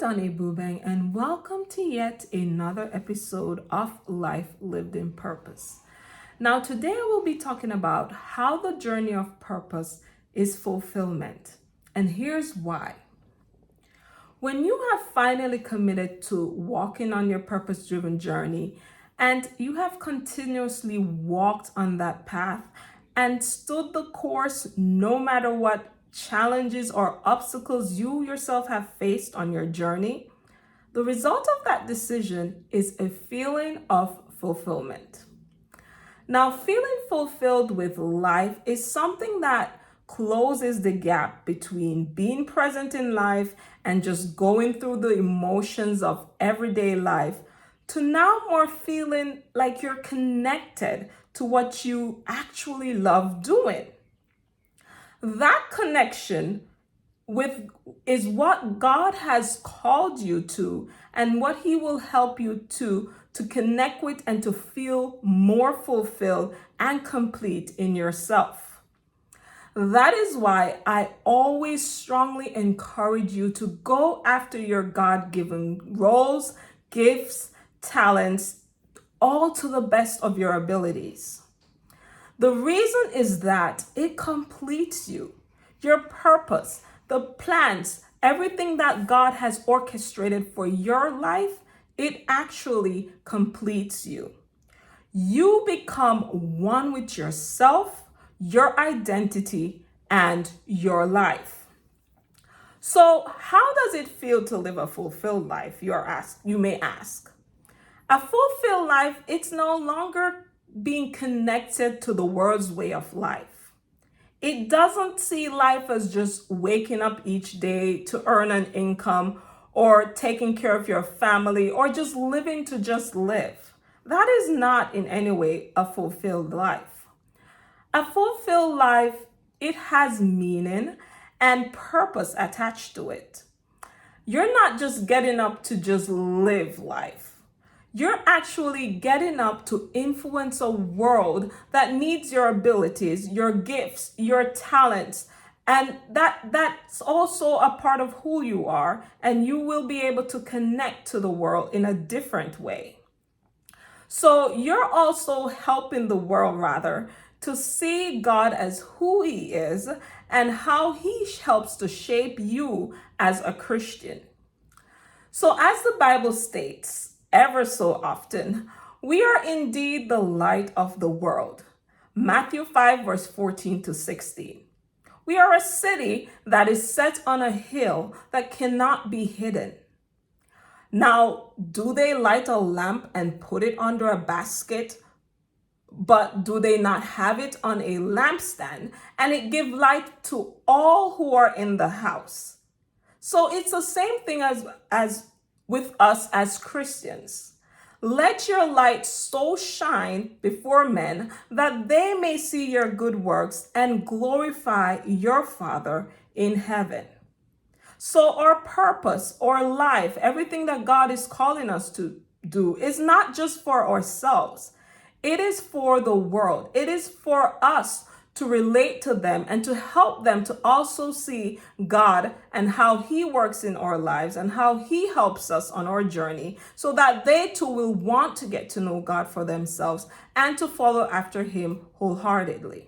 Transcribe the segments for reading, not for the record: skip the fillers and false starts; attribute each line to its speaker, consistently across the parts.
Speaker 1: Donnie Boobang, and welcome to yet another episode of Life Lived in Purpose. Now, today I will be talking about how the journey of purpose is fulfillment, and here's why. When you have finally committed to walking on your purpose-driven journey, and you have continuously walked on that path and stood the course no matter what challenges or obstacles you yourself have faced on your journey, the result of that decision is a feeling of fulfillment. Now, feeling fulfilled with life is something that closes the gap between being present in life and just going through the emotions of everyday life to now more feeling like you're connected to what you actually love doing. That connection is what God has called you to and what He will help you to connect with and to feel more fulfilled and complete in yourself. That is why I always strongly encourage you to go after your God-given roles, gifts, talents, all to the best of your abilities. The reason is that it completes you, your purpose, the plans, everything that God has orchestrated for your life, it actually completes you. You become one with yourself, your identity, and your life. So, how does it feel to live a fulfilled life? You may ask. A fulfilled life, it's no longer being connected to the world's way of life. It doesn't see life as just waking up each day to earn an income or taking care of your family or just living to just live. That is not in any way a fulfilled life. A fulfilled life, it has meaning and purpose attached to it. You're not just getting up to just live life. You're actually getting up to influence a world that needs your abilities, your gifts, your talents, and that's also a part of who you are, and you will be able to connect to the world in a different way. So you're also helping the world, rather, to see God as who He is and how He helps to shape you as a Christian. So as the Bible states, ever so often, we are indeed the light of the world. Matthew 5, verse 14 to 16. We are a city that is set on a hill that cannot be hidden. Now, do they light a lamp and put it under a basket? But do they not have it on a lampstand and it give light to all who are in the house? So it's the same thing as with us as Christians. Let your light so shine before men that they may see your good works and glorify your Father in heaven. So our purpose, our life, everything that God is calling us to do is not just for ourselves. It is for the world. It is for us to relate to them and to help them to also see God and how He works in our lives and how He helps us on our journey so that they too will want to get to know God for themselves and to follow after Him wholeheartedly.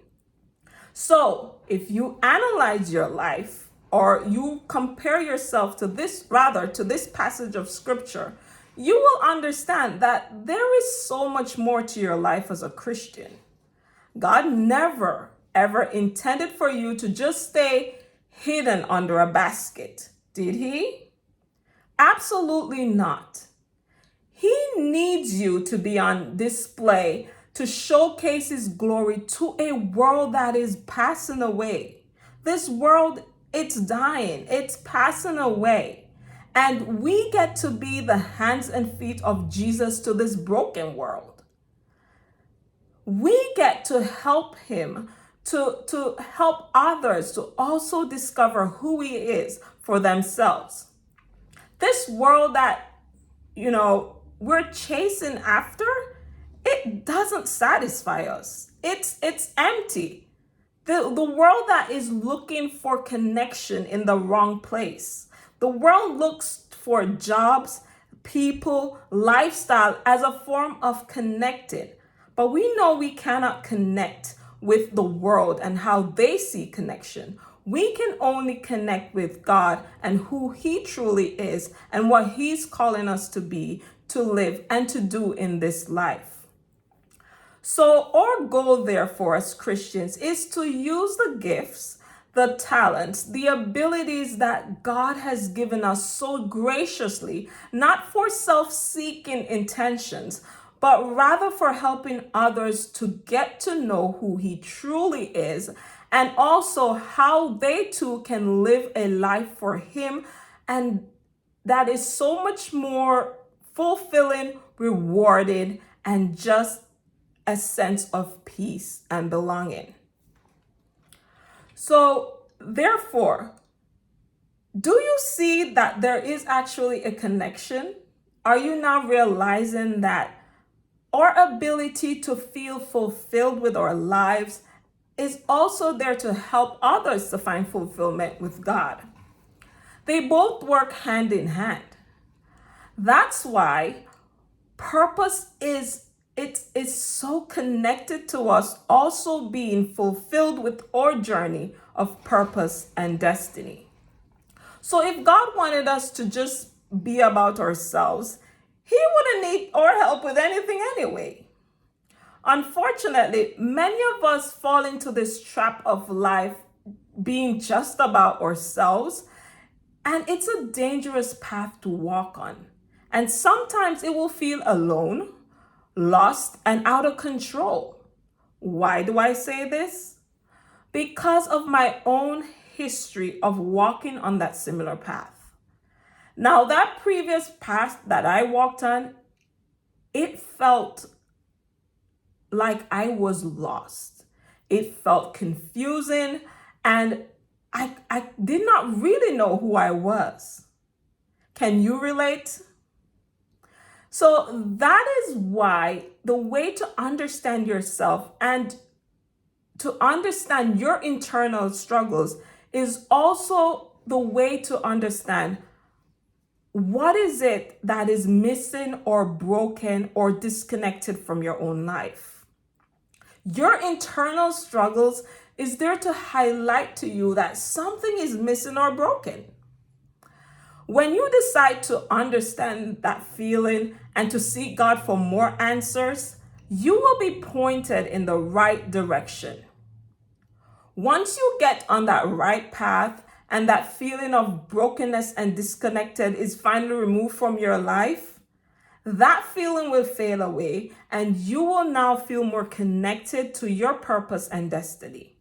Speaker 1: So if you analyze your life or you compare yourself to this passage of scripture, you will understand that there is so much more to your life as a Christian. God never, ever intended for you to just stay hidden under a basket, did He? Absolutely not. He needs you to be on display to showcase His glory to a world that is passing away. This world, it's dying, it's passing away. And we get to be the hands and feet of Jesus to this broken world. We get to help Him to help others to also discover who He is for themselves. This world that, we're chasing after, it doesn't satisfy us. It's empty. The world that is looking for connection in the wrong place. The world looks for jobs, people, lifestyle as a form of connecting. But we know we cannot connect with the world and how they see connection. We can only connect with God and who He truly is and what He's calling us to be, to live, and to do in this life. So our goal, therefore, as Christians is to use the gifts, the talents, the abilities that God has given us so graciously, not for self-seeking intentions, but rather for helping others to get to know who He truly is, and also how they too can live a life for Him, and that is so much more fulfilling, rewarding, and just a sense of peace and belonging. So, therefore, do you see that there is actually a connection? Are you now realizing that our ability to feel fulfilled with our lives is also there to help others to find fulfillment with God? They both work hand in hand. That's why purpose is so connected to us also being fulfilled with our journey of purpose and destiny. So if God wanted us to just be about ourselves, He wouldn't need our help with anything anyway. Unfortunately, many of us fall into this trap of life being just about ourselves, and it's a dangerous path to walk on. And sometimes it will feel alone, lost, and out of control. Why do I say this? Because of my own history of walking on that similar path. Now, that previous path that I walked on, it felt like I was lost. It felt confusing, and I did not really know who I was. Can you relate? So that is why the way to understand yourself and to understand your internal struggles is also the way to understand what is it that is missing or broken or disconnected from your own life. Your internal struggles is there to highlight to you that something is missing or broken. When you decide to understand that feeling and to seek God for more answers, you will be pointed in the right direction. Once you get on that right path and that feeling of brokenness and disconnected is finally removed from your life, that feeling will fade away and you will now feel more connected to your purpose and destiny.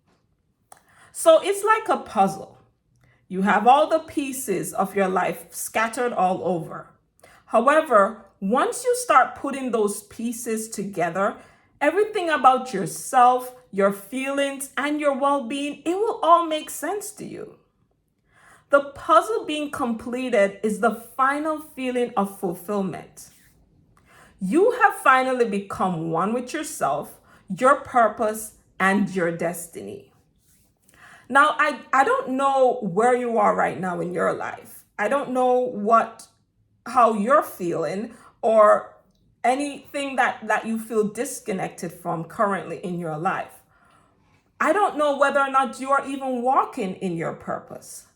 Speaker 1: So it's like a puzzle. You have all the pieces of your life scattered all over. However, once you start putting those pieces together, everything about yourself, your feelings, and your well-being, it will all make sense to you. The puzzle being completed is the final feeling of fulfillment. You have finally become one with yourself, your purpose, and your destiny. Now, I don't know where you are right now in your life. I don't know how you're feeling or anything that you feel disconnected from currently in your life. I don't know whether or not you are even walking in your purpose.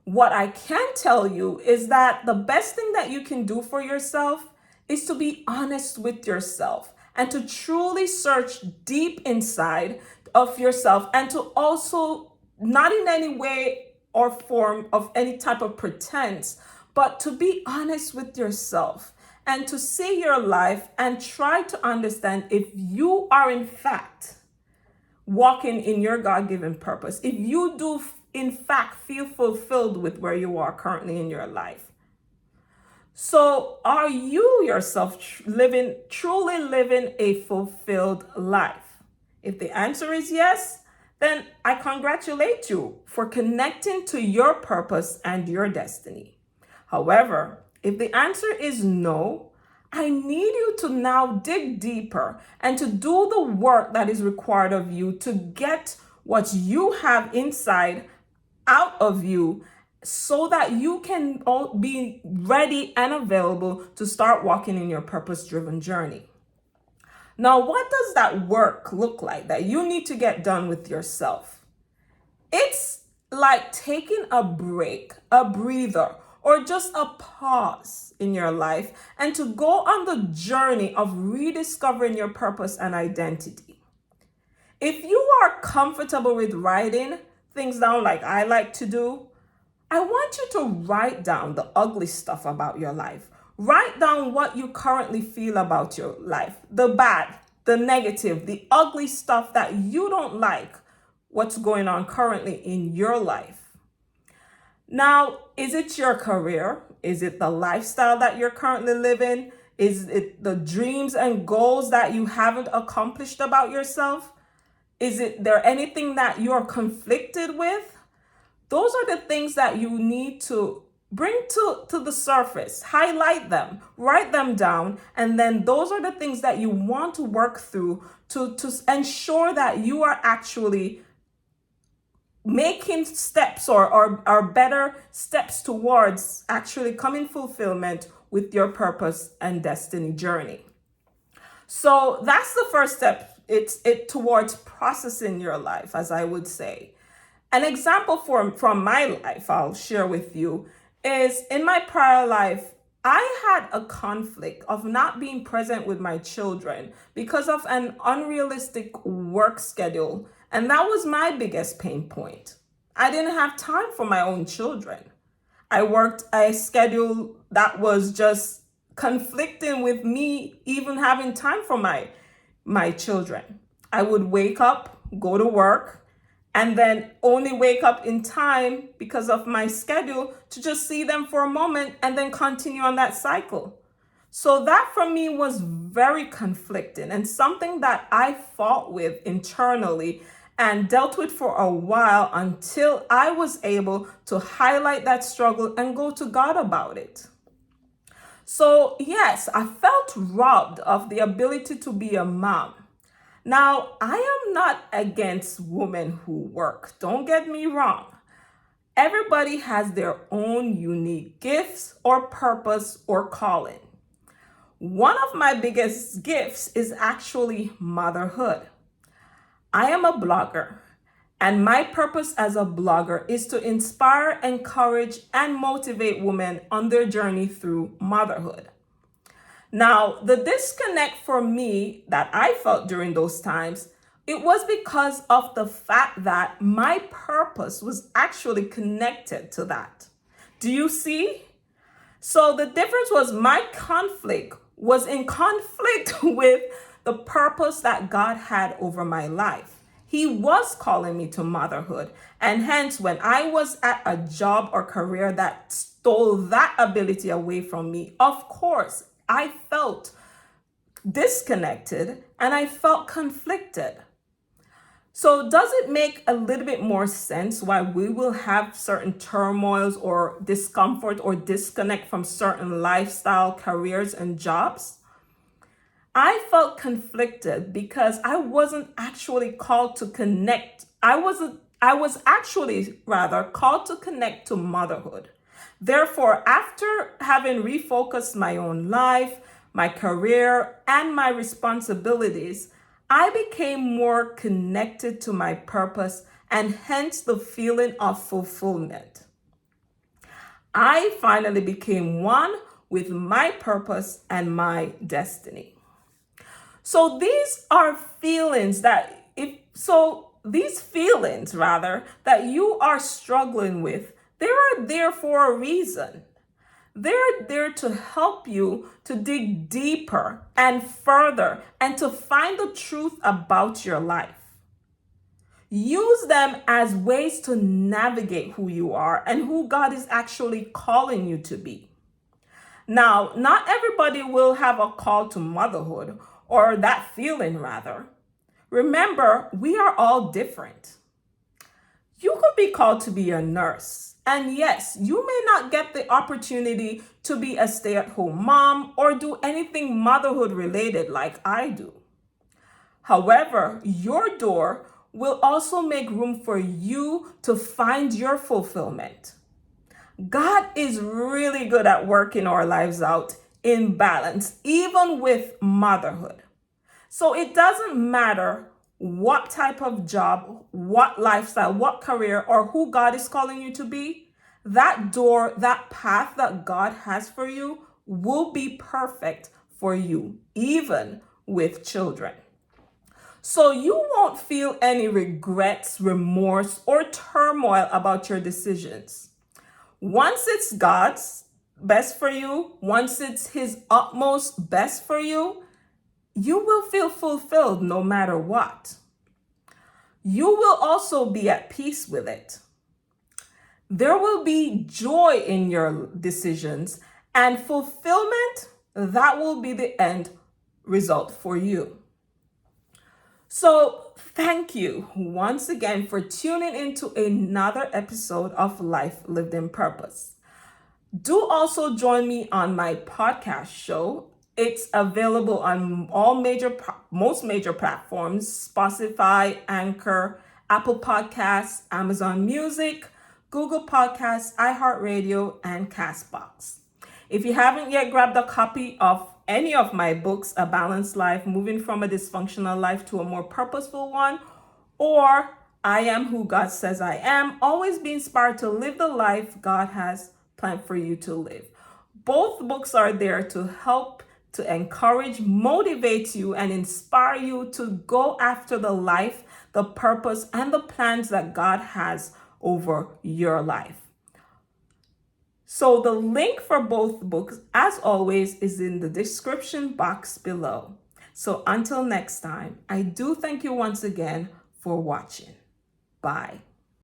Speaker 1: What I can tell you is that the best thing that you can do for yourself is to be honest with yourself and to truly search deep inside of yourself and to also not in any way or form of any type of pretense, but to be honest with yourself and to see your life and try to understand if you are in fact walking in your God-given purpose, if you do in fact feel fulfilled with where you are currently in your life. So are you yourself truly living a fulfilled life? If the answer is yes, then I congratulate you for connecting to your purpose and your destiny. However, if the answer is no, I need you to now dig deeper and to do the work that is required of you to get what you have inside out of you so that you can all be ready and available to start walking in your purpose-driven journey. Now, what does that work look like that you need to get done with yourself? It's like taking a break, a breather, or just a pause in your life and to go on the journey of rediscovering your purpose and identity. If you are comfortable with writing things down like I like to do, I want you to write down the ugly stuff about your life. Write down what you currently feel about your life, the bad, the negative, the ugly stuff that you don't like, what's going on currently in your life. Now, is it your career? Is it the lifestyle that you're currently living? Is it the dreams and goals that you haven't accomplished about yourself? Is there anything that you're conflicted with? Those are the things that you need to bring to the surface, highlight them, write them down, and then those are the things that you want to work through to ensure that you are actually making steps or better steps towards actually coming fulfillment with your purpose and destiny journey. So that's the first step. It's towards processing your life, as I would say. An example from my life I'll share with you is in my prior life, I had a conflict of not being present with my children because of an unrealistic work schedule. And that was my biggest pain point. I didn't have time for my own children. I worked a schedule that was just conflicting with me even having time for my children. I would wake up, go to work, and then only wake up in time because of my schedule to just see them for a moment and then continue on that cycle. So that for me was very conflicting and something that I fought with internally and dealt with for a while until I was able to highlight that struggle and go to God about it. So yes, I felt robbed of the ability to be a mom. Now, I am not against women who work. Don't get me wrong. Everybody has their own unique gifts or purpose or calling. One of my biggest gifts is actually motherhood. I am a blogger, and my purpose as a blogger is to inspire, encourage, and motivate women on their journey through motherhood. Now, the disconnect for me that I felt during those times, it was because of the fact that my purpose was actually connected to that. Do you see? So the difference was my conflict was in conflict with the purpose that God had over my life. He was calling me to motherhood. And hence, when I was at a job or career that stole that ability away from me, of course, I felt disconnected and I felt conflicted. So does it make a little bit more sense why we will have certain turmoils or discomfort or disconnect from certain lifestyle, careers, and jobs? I felt conflicted because I wasn't actually called to connect. I was actually rather called to connect to motherhood. Therefore, after having refocused my own life, my career, and my responsibilities, I became more connected to my purpose and hence the feeling of fulfillment. I finally became one with my purpose and my destiny. So these are feelings that these feelings rather that you are struggling with, they are there for a reason. They're there to help you to dig deeper and further and to find the truth about your life. Use them as ways to navigate who you are and who God is actually calling you to be. Now, not everybody will have a call to motherhood or that feeling rather. Remember, we are all different. You could be called to be a nurse. And yes, you may not get the opportunity to be a stay-at-home mom or do anything motherhood related like I do. However, your door will also make room for you to find your fulfillment. God is really good at working our lives out in balance, even with motherhood. So it doesn't matter what type of job, what lifestyle, what career, or who God is calling you to be, that door, that path that God has for you will be perfect for you, even with children. So you won't feel any regrets, remorse, or turmoil about your decisions. Once it's God's best for you, once it's His utmost best for you, you will feel fulfilled no matter what. You will also be at peace with it. There will be joy in your decisions and fulfillment. That will be the end result for you. So, thank you once again for tuning into another episode of Life Lived in Purpose. Do also join me on my podcast show. It's available on most major platforms: Spotify, Anchor, Apple Podcasts, Amazon Music, Google Podcasts, iHeartRadio, and Castbox. If you haven't yet grabbed a copy of any of my books, A Balanced Life, Moving from a Dysfunctional Life to a More Purposeful One, or I Am Who God Says I Am, always be inspired to live the life God has planned for you to live. Both books are there to help, to encourage, motivate you, and inspire you to go after the life, the purpose, and the plans that God has over your life. So the link for both books, as always, is in the description box below. So until next time, I do thank you once again for watching. Bye.